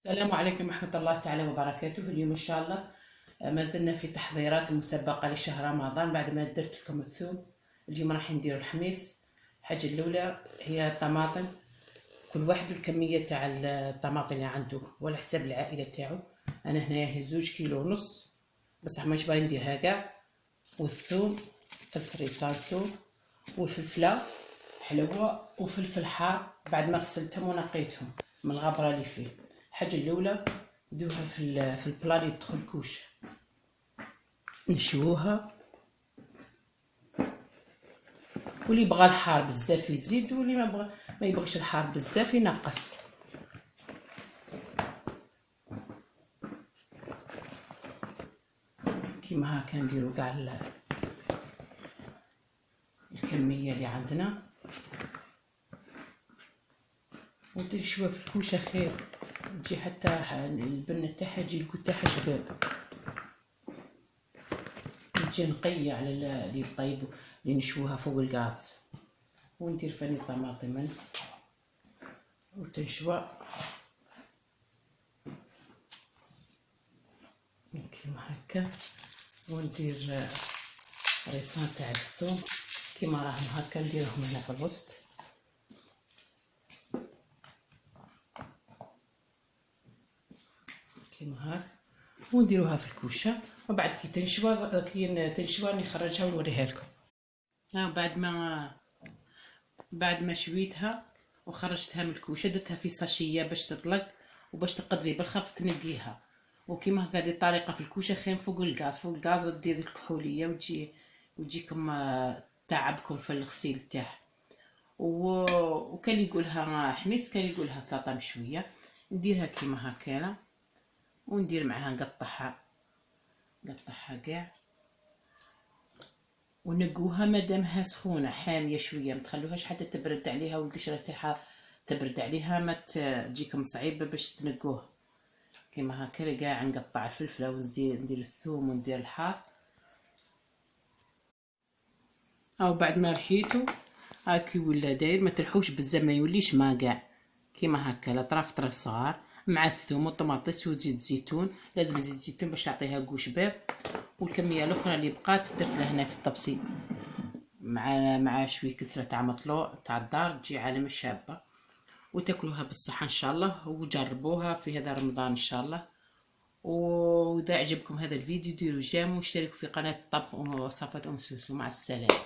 السلام عليكم ورحمة الله تعالى وبركاته. اليوم إن شاء الله ما زلنا في تحضيرات المسبقة لشهر رمضان. بعد ما درت لكم الثوم، اليوم راح ندير الحميص. الحاجة الأولى هي الطماطم، كل واحد الكمية تاع الطماطم اللي عنده وعلى حساب العائلة تاعو. أنا هنايا 2,5 كيلو، بصح مش باغي نديرها كاع. والثوم، الفريسان ثوم، والفلفلة حلوة، وفلفل حار بعد ما غسلتهم ونقيتهم من الغبرة اللي فيه. الحاجة الأولى ندوها في البلا اللي يدخل الكوش، نشووها، واللي بغى الحار بزاف يزيد، واللي ما يبغيش الحار بزاف ينقص. كيما هكا نديرو كاع الكمية اللي عندنا، وتنشوها في الكوشة خير، تجي حتى البنة تاعها تجي الكل تاعها شباب، تجي نقية على اللي طيبو اللي نشووها فوق الغاز. وندير فاني طماطم وتنشوى كيما هكا، وندير ريسان تاع الثوم كيما راهم هكا، نديرهم هنا في الوسط كيما هاك، ونديروها في الكوشه. وبعد كي تنشوى نخرجها ونوريها لكم. بعد ما شويتها وخرجتها من الكوشه، درتها في ساشيه باش تطلق وباش تقدري بالخف تنقيها. وكيما هكا هذه الطريقه في الكوشه خير فوق الغاز دير الكحوليه وتجيكم تعبكم في الغسيل تاعها. وكان اللي يقولها حميص، كان يقولها سلطه مشويه. نديرها كيما هكا، وندير معاها نقطعها كاع، ونقوها مادامها سخونه حاميه شويه، ما تخلوهاش حتى تبرد عليها والقشره تاعها تبرد عليها، ما تجيكم صعيبه باش تنقوها. كيما هكا كاع نقطع الفلفله وندير الثوم وندير الحار. او بعد ما رحيتو هاكي ولا داير، ما ترحوش بزاف، ما يوليش ما كاع، كيما هكا الاطراف طرف صغار مع الثوم والطماطيس وزيت زيتون. لازم زيت زيتون باش تعطيها قوش باب. والكميه الاخرى اللي بقات درت لها هنا في الطبسي مع شويه كسره تاع مطلوع تاع الدار، تجي عالم شابه. وتاكلوها بالصحه ان شاء الله، وجربوها في هذا رمضان ان شاء الله. واذا عجبكم هذا الفيديو ديروا جيم واشتركوا في قناه الطبخ ووصفات سوسو. مع السلامه.